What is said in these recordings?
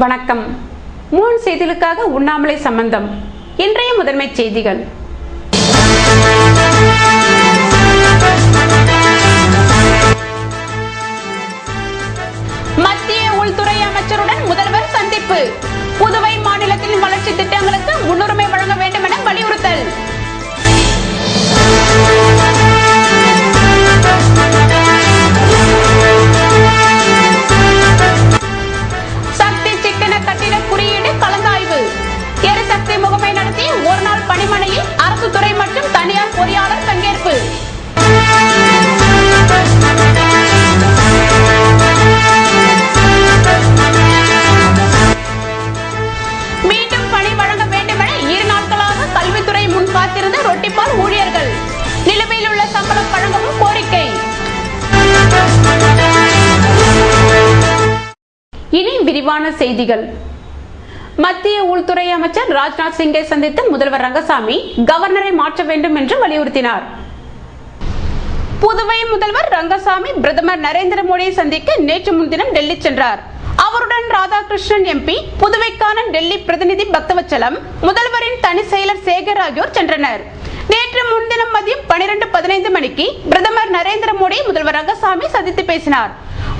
வணக்கம். மூன் செய்திகளுக்காக உண்ணாமலை சம்பந்தம். இன்றைய முதன்மை செய்திகள். மத்திய உள்துறை அமைச்சருடன் முதல்வர் சந்திப்பு. புதுவை மாநிலத்தின் வளர்ச்சி திட்டங்களுக்கு முன்னுரிமை வழங்க வேண்டும் என வலியுறுத்தல். சக்தி சிக்கன கட்டிட குறியீடு கலந்தாய்வு. எரிசக்தி முகமை நடத்தி ஒரு நாள் பணிமனையில் அரசு துறை மற்றும் தனியார் பொறியாளர் பங்கேற்பு. மீண்டும் பணி வழங்க வேண்டும் என 2 நாட்களாக கல்வித்துறை முன் காத்திருந்த ரொட்டிப்பால் ஊழியர்கள். நிலுவையில் உள்ள சம்பளம் வழங்கவும் கோரிக்கை. இனி விரிவான செய்திகள். மத்திய உள்துறை அமைச்சர் ராஜ்நாத் சிங்கை சந்தித்து முதல்வர் ரங்கசாமி கவர்னரை மாற்ற வேண்டும் என்று வலியுறுத்தினார். புதுவை முதல்வர் ரங்கசாமி பிரதமர் நரேந்திர மோடியை சந்திக்க நேற்று முன்தினம் டெல்லி சென்றார். அவருடன் ராதாகிருஷ்ணன் எம்பி, புதுவைக்கான டெல்லி பிரதிநிதி பக்தவச்சலம், முதல்வரின் தனி செயலர் சேகர் ஆகியோர் சென்றனர். நேற்று முன்தினம் மதியம் 12:15 மணிக்கு பிரதமர் நரேந்திர மோடி முதல்வர் ரங்கசாமி சந்தித்து பேசினார்.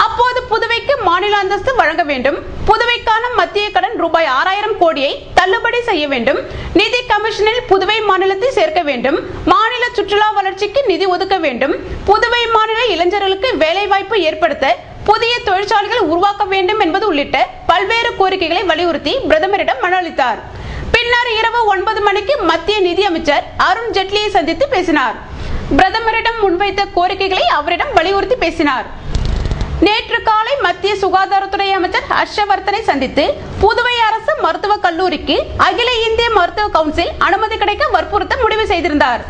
அப்போது புதுவைக்கு மாநில அந்தஸ்து வழங்க வேண்டும், புதுவைக்கான மத்திய கடன் ரூபாய் 6000 கோடியை தள்ளுபடி செய்ய வேண்டும், நிதி கமிஷனில் புதுவை மாநிலத்தை சேர்க்க வேண்டும், மாநில சுற்றுலா வளர்ச்சிக்கு நிதி ஒதுக்க வேண்டும், புதுவை மாநில இளைஞர்களுக்கு வேலைவாய்ப்பு ஏற்படுத்த புதிய தொழிற்சாலைகள் உருவாக்க வேண்டும் என்பது உள்ளிட்ட பல்வேறு கோரிக்கைகளை வலியுறுத்தி பிரதமரிடம் மனு அளித்தார். பின்னர் இரவு 9 மணிக்கு மத்திய நிதி அமைச்சர் அருண் ஜெட்லியை சந்தித்து பேசினார். பிரதமரிடம் முன்வைத்த கோரிக்கைகளை அவரிடம் வலியுறுத்தி பேசினார். நேற்று காலை மத்திய சுகாதாரத்துறை அமைச்சர் ஹர்ஷவர்தனை சந்தித்து புதுவை அரசு மருத்துவக் கல்லூரிக்கு அகில இந்திய மருத்துவ கவுன்சில் அனுமதி கிடைக்க வற்புறுத்த முடிவு செய்திருந்தார்.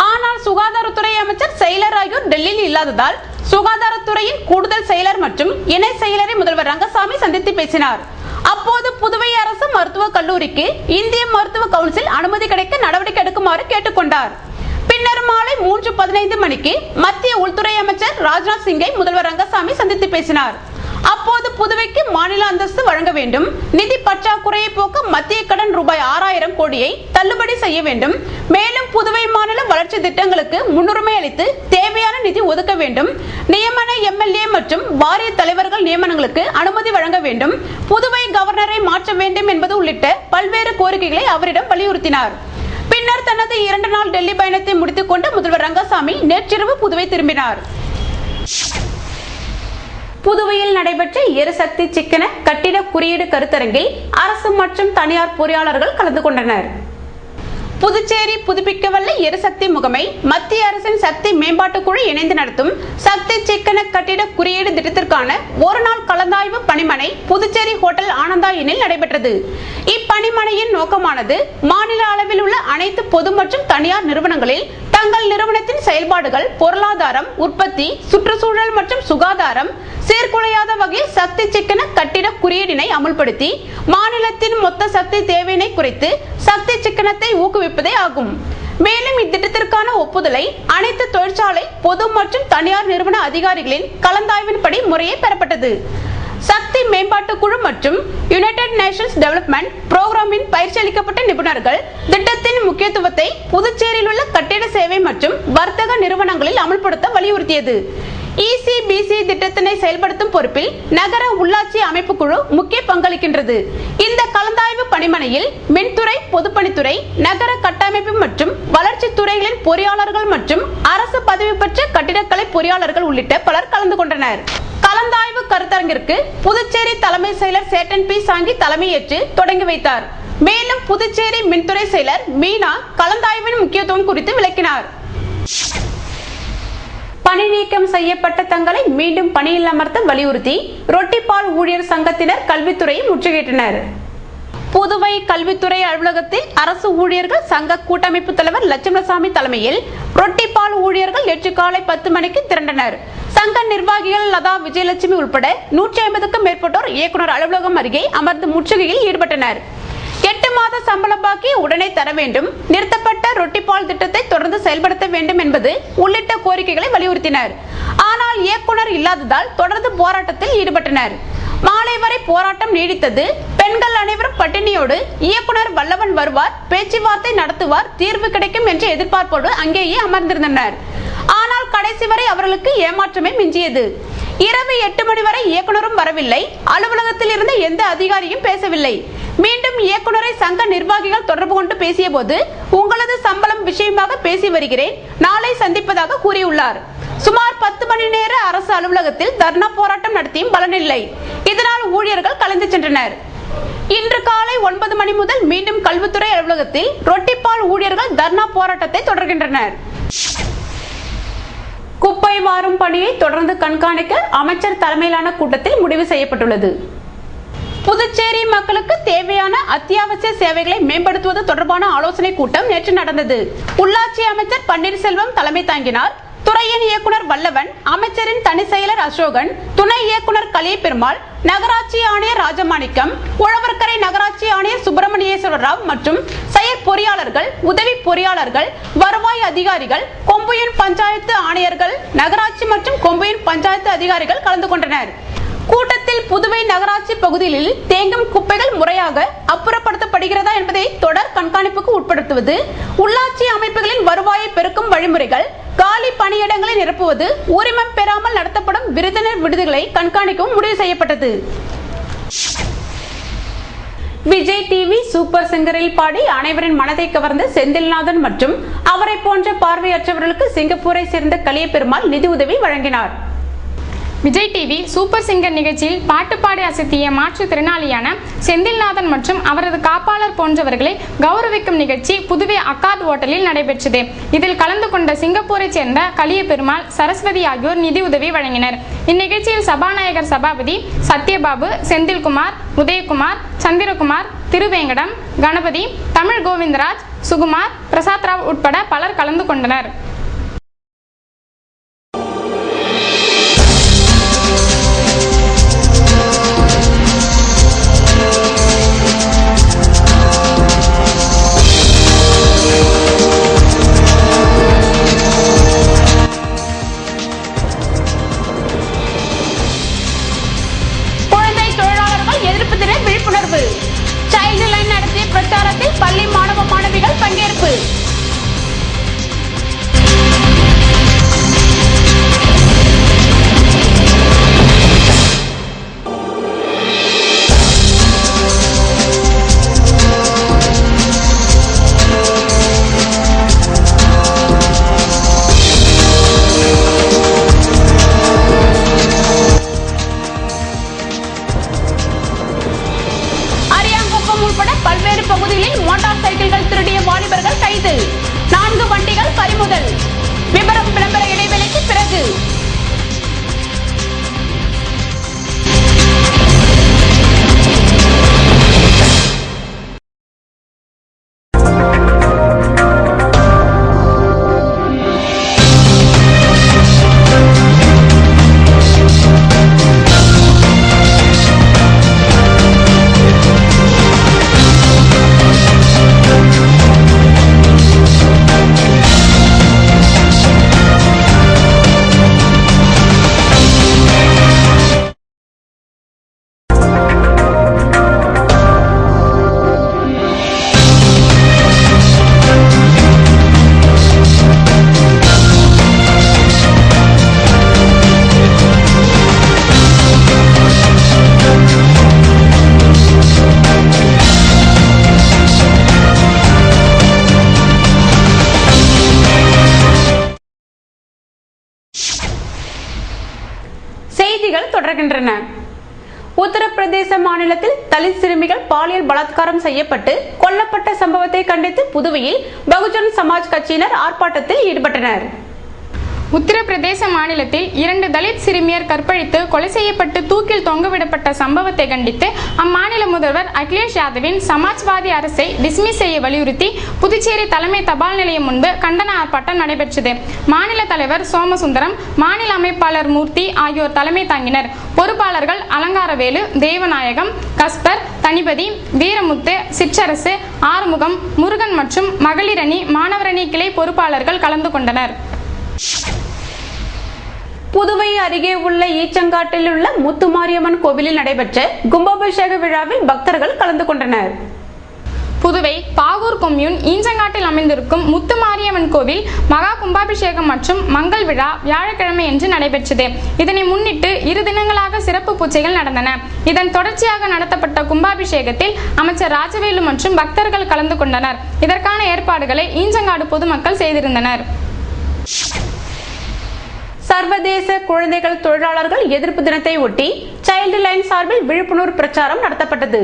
ஆனால் சுகாதாரத்துறை அமைச்சர் செயலர் ஆகியோர் டெல்லியில் இல்லாததால் சுகாதாரத்துறையின் கூடுதல் செயலர் மற்றும் இணை செயலரை முதல்வர் ரங்கசாமி சந்தித்து பேசினார். அப்போது புதுவை அரசு மருத்துவக் கல்லூரிக்கு இந்திய மருத்துவ கவுன்சில் அனுமதி கிடைக்க நடவடிக்கை எடுக்குமாறு கேட்டுக்கொண்டார். பின்னர் மாலை 3:15 மணிக்கு மத்திய உள்துறை அமைச்சர் ராஜ்நாத் சிங்கை முதல்வர் ரங்கசாமி சந்தித்து பேசினார். அப்போது புதுவைக்கு மாநில அந்தஸ்து வழங்க வேண்டும், நிதி பற்றாக்குறையை போக்க மத்திய கடன் ரூபாய் 6000 கோடியை தள்ளுபடி செய்ய வேண்டும், மேலும் புதுவை மாநில வளர்ச்சி திட்டங்களுக்கு முன்னுரிமை அளித்து தேவையான நிதி ஒதுக்க வேண்டும், நியமன எம்எல்ஏ மற்றும் வாரிய தலைவர்கள் நியமனங்களுக்கு அனுமதி வழங்க வேண்டும், புதுவை கவர்னரை மாற்ற வேண்டும் என்பது உள்ளிட்ட பல்வேறு கோரிக்கைகளை அவரிடம் வலியுறுத்தினார். பின்னர் தனது 2 நாள் டெல்லி பயணத்தை முடித்துக் கொண்டு முதல்வர் ரங்கசாமி நேற்றிரவு புதுவை திரும்பினார். புதுவையில் நடைபெற்ற எரிசக்தி சிக்கன கட்டிட குறியீடு கருத்தரங்கில் அரசு மற்றும் தனியார் பொறியாளர்கள் கலந்து கொண்டனர். புதுச்சேரி புதுப்பிக்கவல்ல எரிசக்தி முகமை, மத்திய அரசின் சக்தி மேம்பாட்டு குழு இணைந்து நடத்தும் சக்தி சிக்கன கட்டிட குறியீடு திட்டத்திற்கான ஒரு நாள் கலந்தாய்வு பணிமனை புதுச்சேரி ஹோட்டல் ஆனந்தா இன்னில் நடைபெற்றது. இப்பணிமனையின் நோக்கமானது மாநில அளவில் உள்ள அனைத்து பொது மற்றும் தனியார் நிறுவனங்களில் தங்கள் நிறுவனத்தின் செயல்பாடுகள், பொருளாதாரம், உற்பத்தி, சுற்றுச்சூழல் மற்றும் சுகாதாரம் சீர்குலையாத வகையில் சக்தி சிக்கன கட்டிட குறியீடினை அமுல்படுத்தி மாநிலத்தின் மொத்த சக்தி தேவையினை குறைத்து சக்தி சிக்கனத்தை ஊக்குவிப்பதே ஆகும். மேலும் இத்திட்டத்திற்கான ஒப்புதலை அனைத்து தொழிற்சாலை, பொது மற்றும் தனியார் நிறுவன அதிகாரிகளின் கலந்தாய்வின்படி முறையே பெறப்பட்டது. சக்தி மேம்பாட்டு குழு மற்றும் யுனைடெட் நேஷன்ஸ் டெவலப்மெண்ட் புரோகிராமின் பயிற்சி அளிக்கப்பட்ட நிபுணர்கள் திட்டத்தின் முக்கியத்துவத்தை புதுச்சேரியில் உள்ள கட்டிட சேவை மற்றும் வர்த்தக நிறுவனங்களில் அமல்படுத்த வலியுறுத்தியது. ECBC திட்டத்தினை செயல்படுத்தும் பொறுப்பில் நகர உள்ளாட்சி அமைப்பு குழு முக்கிய பங்களிக்கின்றது. இந்த கலந்தாய்வு பணிமனையில் மின்துறை, பொதுப்பணித்துறை, நகர கட்டமைப்பு மற்றும் வளர்ச்சி துறைகளின் பொறியாளர்கள் மற்றும் அரசு பதவி பெற்ற கட்டிடக்கலை பொறியாளர்கள் உள்ளிட்ட பலர் கலந்து கொண்டனர். கலந்தாய்வு கருத்தரங்கிற்கு புதுச்சேரி தலைமை செயலர் சேட்டன் பி சாங்கி தலைமையேற்று தொடங்கி வைத்தார். மேலும் புதுச்சேரி மின்துறை செயலர் மீனா கலந்தாய்வின் முக்கியத்துவம் குறித்து விளக்கினார். பணி நீக்கம் செய்யப்பட்ட தங்களை மீண்டும் பணியில் அமர்த்த வலியுறுத்தி ரொட்டிப்பால் ஊழியர் சங்கத்தினர் கல்வித்துறையை முற்றுகையிட்டனர். புதுவை கல்வித்துறை அலுவலகத்தில் அரசு ஊழியர்கள் சங்க கூட்டமைப்பு தலைவர் லட்சுமணசாமி தலைமையில் ரொட்டிப்பால் ஊழியர்கள் நேற்று காலை 10 மணிக்கு திரண்டனர். சங்க நிர்வாகிகள் லதா, விஜயலட்சுமி உட்பட 150க்கும் மேற்பட்டோர் இயக்குனர் அலுவலகம் அருகே அமர்ந்து முற்றுகையில் ஈடுபட்டனர். 8 மாத சம்பள பாக்கி உடனே தர வேண்டும், நிறுத்தப்பட்ட ரொட்டிப்பால் திட்டத்தை தொடர்ந்து செயல்படுத்த வேண்டும் என்பது உள்ளிட்ட கோரிக்கைகளை வலியுறுத்தினர். ஆனால் இயக்குனர் இல்லாததால் தொடர்ந்து போராட்டத்தில் ஈடுபட்டனர். மாலை வரை போராட்டம் நீடித்தது. பெண்கள் அனைவரும் பட்டினியோடு இயக்குனர் வல்லவன் வருவார், பேச்சுவார்த்தை நடத்துவார், தீர்வு கிடைக்கும் என்ற எதிர்பார்ப்போடு அங்கேயே அமர்ந்திருந்தனர். ஆனால் கடைசி வரை அவர்களுக்கு ஏமாற்றமே மிஞ்சியது. இரவு 8 மணி வரை இயக்குனரும் வரவில்லை. அலுவலகத்தில் இருந்த எந்த அதிகாரியும் பேசவில்லை. மீண்டும் இயக்குனரை சங்க நிர்வாகிகள் தொடர்பு கொண்டு பேசிய போது, உங்களது சம்பளம் விஷயமாக பேசி வருகிறேன், நாளை சந்திப்பதாக கூறியுள்ளார். சுமார் 10 மணி நேர அரசு அலுவலகத்தில் தர்ணா போராட்டம் நடத்தியும் பலனில்லை. இதனால் ஊழியர்கள் கலைந்து சென்றனர். இன்று காலை 9 மணி முதல் மீண்டும் கல்வித்துறை அலுவலகத்தில் ரொட்டிப்பால் ஊழியர்கள் தர்ணா போராட்டத்தை தொடர்கின்றனர். குப்பை வாரும் பணியை தொடர்ந்து கண்காணிக்க அமைச்சர் தலைமையிலான கூட்டத்தில் முடிவு செய்யப்பட்டுள்ளது. புதுச்சேரி மக்களுக்கு தேவையான அத்தியாவசிய சேவைகளை மேம்படுத்துவது தொடர்பான ஆலோசனை கூட்டம் நேற்று நடந்தது. உள்ளாட்சி அமைச்சர் பன்னீர்செல்வம் தலைமை தாங்கினார். துறையின் இயக்குனர் வல்லவன், அமைச்சரின் தனி செயலர் அசோகன், துணை இயக்குனர் கலியபெருமாள், நகராட்சி ஆணையர் ராஜமாணிக்கம், உழவர்கரை நகராட்சி ஆணையர் சுப்பிரமணியேஸ்வர ராவ் மற்றும் செயற்பொறியாளர்கள், உதவி பொறியாளர்கள், வருவாய் அதிகாரிகள், கொம்புயன் பஞ்சாயத்து ஆணையர்கள், நகராட்சி மற்றும் கொம்புயன் பஞ்சாயத்து அதிகாரிகள் கலந்து கொண்டனர். கூட்டத்தில் புதுவை நகராட்சி பகுதியில் தேங்கும் குப்பைகள் முறையாக அப்புறப்படுத்தப்படுகிறதா என்பதை தொடர் கண்காணிப்புக்கு உட்படுத்துவது, உள்ளாட்சி அமைப்புகளின் வருவாயை பெருக்கும் வழிமுறைகள், காலி பணியிடங்களை நிரப்புவது, உரிமம் பெறாமல் நடத்தப்படும் விருந்தினர் விடுதிகளை கண்காணிக்கவும் முடிவு செய்யப்பட்டது. விஜய் டிவி சூப்பர் சிங்கரில் பாடி அனைவரின் மனதை கவர்ந்த செந்தில்நாதன் மற்றும் அவரை போன்ற பார்வையற்றவர்களுக்கு சிங்கப்பூரை சேர்ந்த கலியபெருமாள் நிதி உதவி வழங்கினார். விஜய் டிவி சூப்பர் சிங்கர் நிகழ்ச்சியில் பாட்டு பாடி அசத்திய மாற்றுத்திறனாளியான செந்தில்நாதன் மற்றும் அவரது காப்பாளர் போன்றவர்களை கௌரவிக்கும் நிகழ்ச்சி புதுவை அக்கார்ட் ஹோட்டலில் நடைபெற்றது. இதில் கலந்து கொண்ட சிங்கப்பூரை சேர்ந்த கலியபெருமாள், சரஸ்வதி ஆகியோர் நிதி உதவி வழங்கினர். இந்நிகழ்ச்சியில் சபாநாயகர் சபாபதி, சத்யபாபு, செந்தில்குமார், உதயகுமார், சந்திரகுமார், திருவேங்கடம், கணபதி, தமிழ் கோவிந்தராஜ், சுகுமார், பிரசாத் ராவ் உட்பட பலர் கலந்து கொண்டனர். சைல்டு லைன் நடத்திய பிரச்சாரத்தில் பள்ளி மாணவ மாணவிகள் பங்கேற்பு. பல்வேறு பகுதிகளில் மோட்டார் சைக்கிள்கள் திருடிய வாலிபர்கள் கைது. 4 வண்டிகள் பறிமுதல். விபரம் விளம்பர இடைவேளைக்கு பிறகு. செய்திகள் தொடர்கின்றன. உத்தரப்பிரதேச மாநிலத்தில் தலித் சிறுமிகள் பாலியல் பலாத்காரம் செய்யப்பட்டு கொல்லப்பட்ட சம்பவத்தை கண்டித்து புதுவையில் பகுஜன் சமாஜ் கட்சியினர் ஆர்ப்பாட்டத்தில் ஈடுபட்டனர். உத்தரப்பிரதேச மாநிலத்தில் 2 தலித் சிறுமியர் கற்பழித்து கொலை செய்யப்பட்டு தூக்கில் தொங்கவிடப்பட்ட சம்பவத்தை கண்டித்து அம்மாநில முதல்வர் அகிலேஷ் யாதவின் சமாஜ்வாதி அரசை டிஸ்மிஸ் செய்ய வலியுறுத்தி புதுச்சேரி தலைமை தபால் நிலையம் முன்பு கண்டன ஆர்ப்பாட்டம் நடைபெற்றது. மாநில தலைவர் சோமசுந்தரம், மாநில அமைப்பாளர் மூர்த்தி ஆகியோர் தலைமை தாங்கினர். பொறுப்பாளர்கள் அலங்காரவேலு, தேவநாயகம், கஸ்பர், தனிபதி, வீரமுத்து, சிற்றரசு, ஆறுமுகம், முருகன் மற்றும் மகளிரணி, மாணவரணி கிளை பொறுப்பாளர்கள் கலந்து கொண்டனர். புதுவை அருகே உள்ள ஈச்சங்காட்டில் உள்ள முத்துமாரியம்மன் கோவிலில் நடைபெற்ற கும்பாபிஷேக விழாவில் பக்தர்கள் கலந்து கொண்டனர். புதுவை பாகூர் கொம்யூன் ஈஞ்சங்காட்டில் அமைந்திருக்கும் முத்துமாரியம்மன் கோவில் மகா கும்பாபிஷேகம் மற்றும் மங்கள் விழா வியாழக்கிழமை என்று நடைபெற்றது. இதனை முன்னிட்டு 2 தினங்களாக சிறப்பு பூஜைகள் நடந்தன. இதன் தொடர்ச்சியாக நடத்தப்பட்ட கும்பாபிஷேகத்தில் அமைச்சர் ராஜவேலு மற்றும் பக்தர்கள் கலந்து கொண்டனர். இதற்கான ஏற்பாடுகளை ஈஞ்சங்காடு பொதுமக்கள் செய்திருந்தனர். சர்வதேச குழந்தைகள் தொழிலாளர்கள் எதிர்ப்பு தினத்தை ஒட்டி சைல்டு லைன் சார்பில் விழிப்புணர்வு பிரச்சாரம் நடத்தப்பட்டது.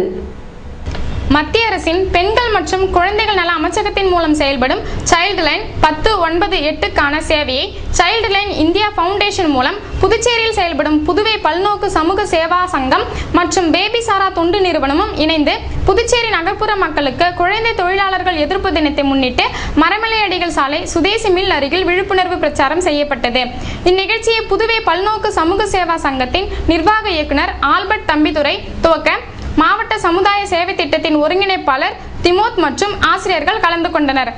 மத்திய அரசின் பெண்கள் மற்றும் குழந்தைகள் நல அமைச்சகத்தின் மூலம் செயல்படும் சைல்டு லைன் 1098க்கான சேவையை சைல்டு லைன் இந்தியா பவுண்டேஷன் மூலம் புதுச்சேரியில் செயல்படும் புதுவை பல்நோக்கு சமூக சேவா சங்கம் மற்றும் பேபி சாரா தொண்டு நிறுவனமும் இணைந்து புதுச்சேரி நகர்ப்புற மக்களுக்கு குழந்தை தொழிலாளர்கள் எதிர்ப்பு தினத்தை முன்னிட்டு மரமலையடிகள் சாலை சுதேசி மில் அருகில் விழிப்புணர்வு பிரச்சாரம் செய்யப்பட்டது. இந்நிகழ்ச்சியை புதுவை பல்நோக்கு சமூக சேவா சங்கத்தின் நிர்வாக இயக்குனர் ஆல்பர்ட் தம்பிதுரை துவக்க மாவட்ட சமுதாய சேவை திட்டத்தின் ஒருங்கிணைப்பாளர் திமோத் மற்றும் ஆசிரியர்கள் கலந்து கொண்டனர்.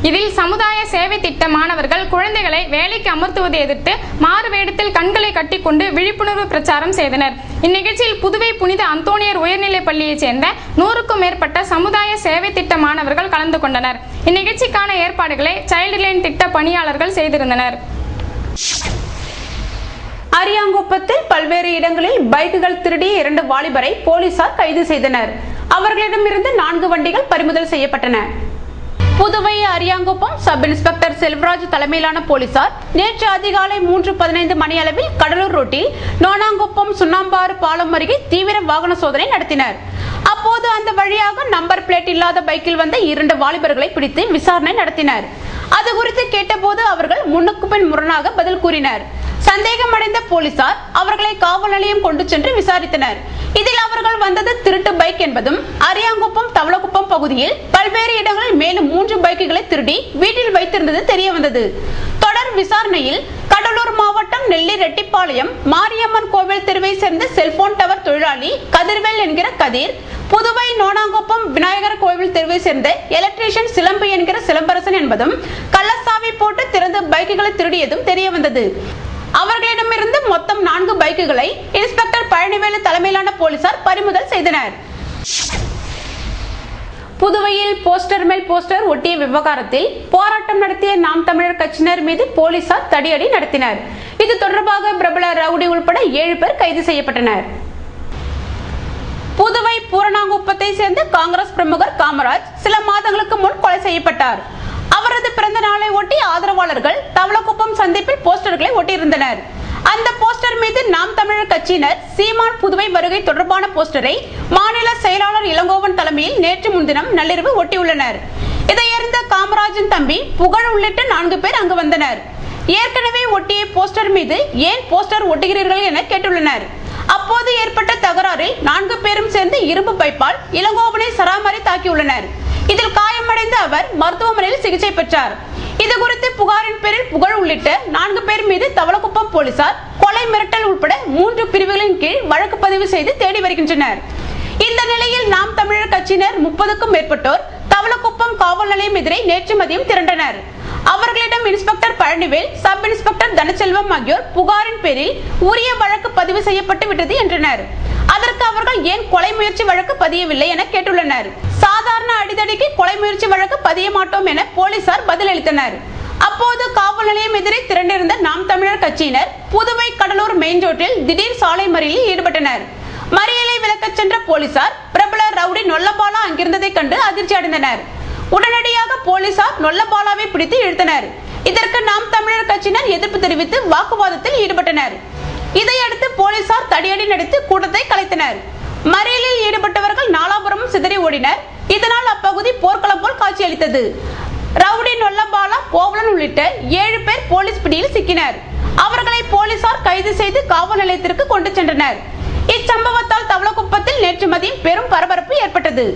இதில் சமுதாய சேவை திட்ட மாணவர்கள் குழந்தைகளை வேலைக்கு அமர்த்துவதை எதிர்த்து மாறு வேடத்தில் கண்களை கட்டிக்கொண்டு விழிப்புணர்வு பிரச்சாரம் செய்தனர். இந்நிகழ்ச்சியில் புதுவை புனித அந்தோனியர் உயர்நிலைப் பள்ளியைச் சேர்ந்த 100க்கும் மேற்பட்ட சமுதாய சேவை திட்ட மாணவர்கள் கலந்து கொண்டனர். இந்நிகழ்ச்சிக்கான ஏற்பாடுகளை சைல்டு லைன் திட்ட பணியாளர்கள் செய்திருந்தனர். அரியாங்குப்பத்தில் பல்வேறு இடங்களில் பைக்குகள் திருடிய 2 வாலிபரை போலீசார் கைது செய்தனர். அவர்களிடமிருந்து 4 வண்டிகள் பறிமுதல் செய்யப்பட்டன. புதுவை அரியாங்குப்பம் சப் இன்ஸ்பெக்டர் செல்வராஜ் தலைமையிலான போலீசார் நேற்று அதிகாலை 3:15 மணி அளவில் கடலூர் ரோட்டில் நோனாங்குப்பம் சுண்ணாம்பாறு பாலம் அருகே தீவிர வாகன சோதனை நடத்தினர். அப்போது அந்த வழியாக நம்பர் பிளேட் இல்லாத பைக்கில் வந்த 2 வாலிபர்களை பிடித்து விசாரணை நடத்தினர். அது குறித்து கேட்டபோது அவர்கள் முன்னுக்கு பின் முரணாக பதில் கூறினர். சந்தேகமடைந்த போலீசார் அவர்களை காவல் நிலையம் கொண்டு சென்று விசாரித்தனர். இதில் அவர்கள் வந்தது திருட்டு பைக் என்பதும் அரியாங்குப்பம் தவளக்குப்பம் பகுதியில் பல்வேறு இடங்களில் மேலும் 3 பைக்குகளை திருடி வீட்டில் வைத்திருந்தது தெரிய வந்தது. தொடர் விசாரணையில் கடலூர் மாவட்டம் நெல்லி ரெட்டிப்பாளையம் மாரியம்மன் கோவில் தெருவை சேர்ந்த செல்போன் டவர் தொழிலாளி கதிர்வேல் என்கிற கதிர், புதுவை நோனாங்குப்பம் விநாயகர் கோவில் தெருவை சேர்ந்த எலக்ட்ரீஷியன் சிலம்பு என்கிற சிலம்பரசன் என்பதும் கள்ளசாவி போட்டு திறந்த பைக்குகளை திருடியதும் தெரிய வந்தது. அவர்களிடமிருந்து மொத்தம் 4 பைக்குகளை இன்ஸ்பெக்டர் பழனிவேலு தலைமையிலான போலீசார் பறிமுதல் செய்தனர். புதுவையில் போஸ்டர் மேல் போஸ்டர் ஒட்டிய விவகாரத்தில் போராட்டம் நடத்திய நாம் தமிழர் கட்சியினர் மீது போலீசார் தடியடி நடத்தினர். இது தொடர்பாக பிரபல ரவுடி உள்பட 7 பேர் கைது செய்யப்பட்டனர். புதுவை பூரணாங்குப்பத்தை சேர்ந்த காங்கிரஸ் பிரமுகர் காமராஜ் சில மாதங்களுக்கு முன் கொலை செய்யப்பட்டார். அவரது பிறந்த நாளை ஒட்டி ஆதரவாளர்கள் தவளக்குப்பம் சந்திப்பில் போஸ்டர்களை ஒட்டியிருந்தனர். அந்த போஸ்டர் மீது நாம் தமிழர் கட்சியினர் சீமான் புதுவை வருகை தொடர்பான போஸ்டரை மாநில செயலாளர் இளங்கோவன் தலைமையில் நேற்று முன்தினம் நள்ளிரவு ஒட்டியுள்ளனர். இதையறிந்த காமராஜின் தம்பி புகழ் உள்ளிட்ட 4 பேர் அங்கு வந்தனர். ஏற்கனவே ஒட்டிய போஸ்டர் மீது ஏன் போஸ்டர் ஒட்டுகிறீர்கள் என கேட்டுள்ளனர். அப்போது ஏற்பட்ட தகராறில் 4 பேரும் சேர்ந்து இரும்பு பைப்பால் இளங்கோவனை சராமரி தாக்கியுள்ளனர். இதில் காயமடைந்த அவர் மருத்துவமனையில் சிகிச்சை பெற்றார். இது குறித்து புகாரின் பேரில் புகழ் உள்ளிட்ட 4 பேர் மீது தவளக்குப்பம் போலீசார் கொலை மிரட்டல் உட்பட 3 பிரிவுகளின் கீழ் வழக்கு பதிவு செய்து தேடி வருகின்றனர். இந்த நிலையில் நாம் தமிழர் கட்சியினர் 30க்கும் மேற்பட்டோர் தவளக்குப்பம் காவல் நிலையம் எதிரே நேற்று மதியம் திரண்டனர். அவர்களிடம் inspector Palanivel, sub inspector Dhanaselvam ஆகியோர் புகாரின் பேரில் உரிய வழக்கு பதிவு செய்யப்பட்டு விட்டது என்றனர். அதற்கு அவர்கள் ஏன் கொலை முயற்சி வழக்கு பதியவில்லை என கேட்டுள்ளனர். சாதாரண அடிதடிக்கு கொலை முயற்சி வழக்கு பதிய மாட்டோம் என போலீசார் பதிலளித்தனர். அப்போது காவல் நிலையம் எதிரே திரண்டிருந்த நாம் தமிழர் கட்சியினர் புதுவை கடலூர் மெயின் ரோட்டில் திடீர் சாலை மறியலில் ஈடுபட்டனர். மறியலை விலக்கச் சென்ற போலீசார் பிரபல ரவுடி நொல்லபாலா அங்கிருந்ததை கண்டு அதிர்ச்சி அடைந்தனர். உடனடியாக போலீசார் நொல்லபாலாவை பிடித்து இழுத்தனர். இதற்கு நாம் தமிழர் கட்சியினர் எதிர்ப்பு தெரிவித்து வாக்குவாதத்தில் ஈடுபட்டனர். இதையடுத்து போலீசார் தடியடி நடத்தி கூட்டத்தை கலைத்தனர். மறியலில் ஈடுபட்டவர்கள் நாலாபுரமும் சிதறி ஓடினர். இதனால் அப்பகுதி போர்க்களம் போல் காட்சியளித்தது. ரவுடி நொல்லபாலா, கோவலன் உள்ளிட்ட 7 பேர் போலீஸ் பிடியில் சிக்கினர். அவர்களை போலீசார் கைது செய்து காவல் நிலையத்திற்கு கொண்டு சென்றனர். இச்சம்பவத்தால் தவளக்குப்பத்தில் நேற்று மதியம் பெரும் பரபரப்பு ஏற்பட்டது.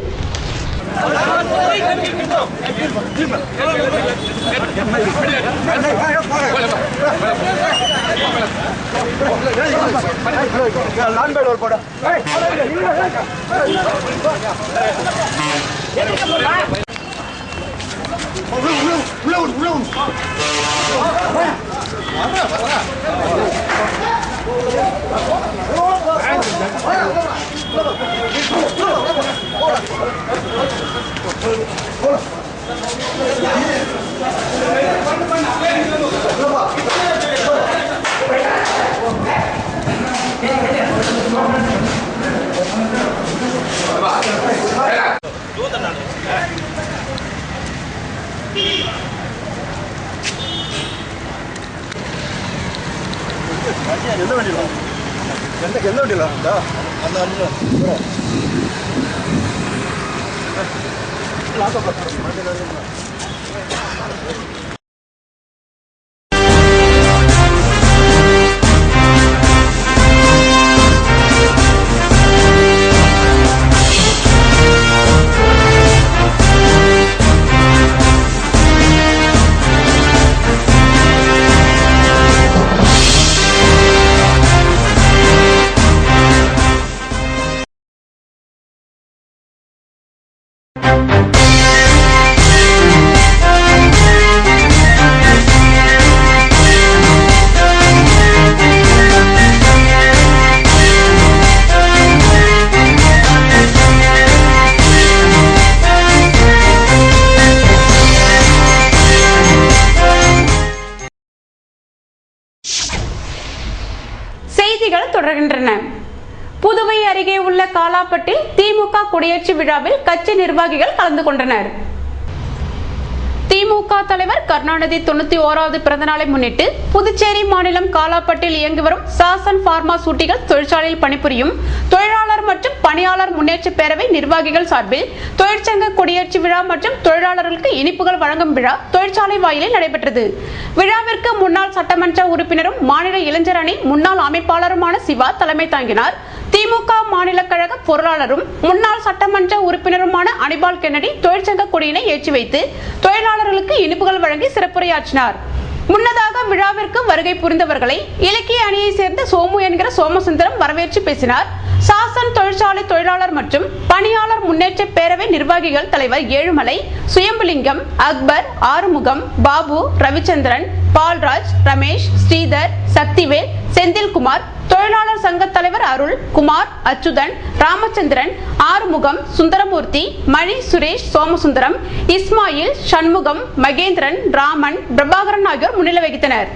உள்ள எந்த வண்டியில் எந்த வண்டியில் அந்த வண்டியில் செய்திகள் தொடர்கின்றன. புதுவை அருகே உள்ள காலாப்பட்டில் திமுக கொடியேற்று விழாவில் கட்சி நிர்வாகிகள் கலந்து கொண்டனர். திமுக தலைவர் கருணாநிதி 91வது பிறந்த நாளை முன்னிட்டு புதுச்சேரி மாநிலம் காலாப்பட்டில் இயங்கி வரும் சாசன் பார்மாசூட்டிகள் தொழிற்சாலையில் பணிபுரியும் தொழிலாளர் மற்றும் பணியாளர் முன்னேற்ற பேரவை நிர்வாகிகள் சார்பில் தொழிற்சங்க கொடியேற்று விழா மற்றும் தொழிலாளர்களுக்கு இனிப்புகள் வழங்கும் விழா தொழிற்சாலை வாயிலில் நடைபெற்றது. விழாவிற்கு முன்னாள் சட்டமன்ற உறுப்பினரும் மாநில இளைஞர் அணி முன்னாள் அமைப்பாளருமான சிவா தலைமை தாங்கினார். திமுக மாநில கழக பொருளாளரும் முன்னாள் சட்டமன்ற உறுப்பினருமான அனிபால் கென்னடி தொழிற்சங்க கொடியினை ஏற்றி வைத்து தொழிலாளர்களுக்கு இனிப்புகள் வழங்கி சிறப்புரையாற்றினார். முன்னதாக விழாவிற்கு வருகை புரிந்தவர்களை இலக்கிய அணியை சேர்ந்த சோமு என்கிற சோமசுந்தரம் வரவேற்று பேசினார். சாசன் தொழிற்சாலை தொழிலாளர் மற்றும் பணியாளர் முன்னேற்ற பேரவை நிர்வாகிகள் தலைவர் ஏழுமலை, சுயம்புலிங்கம், அக்பர், ஆறுமுகம், பாபு, ரவிச்சந்திரன், பால்ராஜ், ரமேஷ், ஸ்ரீதர், சக்திவேல், செந்தில்குமார், தொழிலாளர் சங்க தலைவர் அருள் குமார், அச்சுதன், ராமச்சந்திரன், ஆறுமுகம், சுந்தரமூர்த்தி, மணி, சுரேஷ், சோமசுந்தரம், இஸ்மாயில், சண்முகம், மகேந்திரன், ராமன், பிரபாகரன் ஆகியோர் முன்னிலை வகித்தனர்.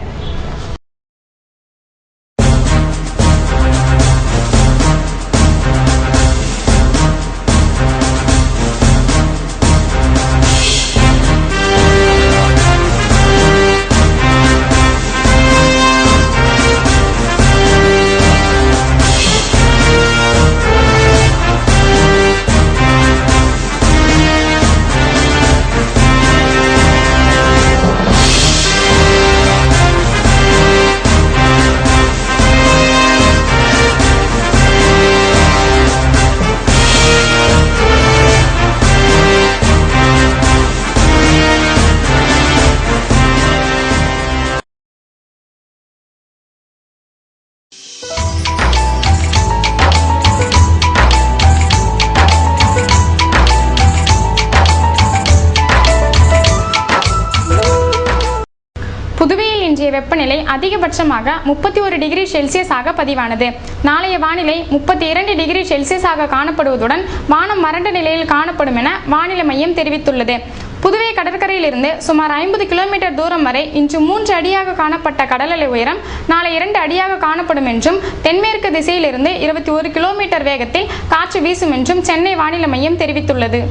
புதுவையில் இன்றைய வெப்பநிலை அதிகபட்சமாக 31 டிகிரி செல்சியஸாக பதிவானது. நாளைய வானிலை 32 டிகிரி செல்சியஸாக காணப்படுவதுடன் வானம் வறண்ட நிலையில் காணப்படும் என வானிலை மையம் தெரிவித்துள்ளது. புதுவை கடற்கரையிலிருந்து சுமார் 50 கிலோமீட்டர் தூரம் வரை இன்று 3 அடியாக காணப்பட்ட கடல் அலை உயரம் நாளை 2 அடியாக காணப்படும் என்றும், தென்மேற்கு திசையிலிருந்து 21 கிலோமீட்டர் வேகத்தில் காற்று வீசும் என்றும் சென்னை வானிலை மையம் தெரிவித்துள்ளது.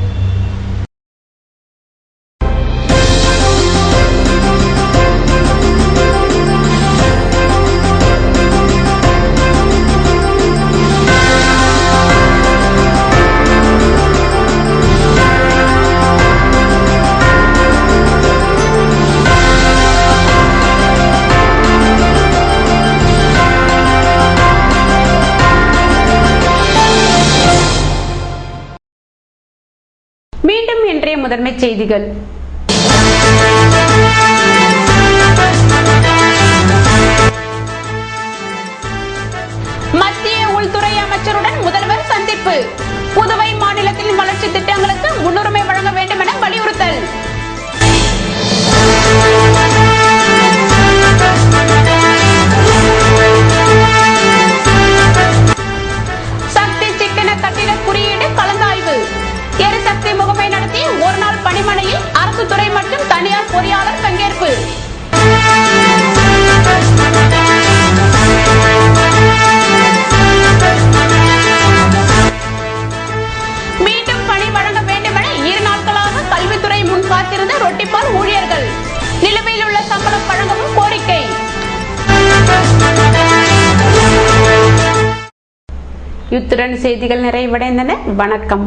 மீண்டும் இன்றைய முதன்மை செய்திகள். மத்திய உள்துறை அமைச்சருடன் முதல்வர் சந்திப்பு. புதுவை மாநிலத்தில் வளர்ச்சி திட்டங்களுக்கு முன்னுரிமை வழங்க வேண்டும் என வலியுறுத்தல். முகாமை நடத்தி ஒரு நாள் பணிமனையில் அரசு துறை மற்றும் தனியார் பொறியாளர் பங்கேற்பு. மீண்டும் பணி வழங்க வேண்டும் என 2 நாட்களாக கல்வித்துறை முன் காத்திருந்த ரொட்டிப்பால் ஊழியர்கள். நிலுவையில் உள்ள சம்பளம் வழங்கவும் கோரிக்கை. இத்துடன் செய்திகள் நிறைவடைந்தன. வணக்கம்.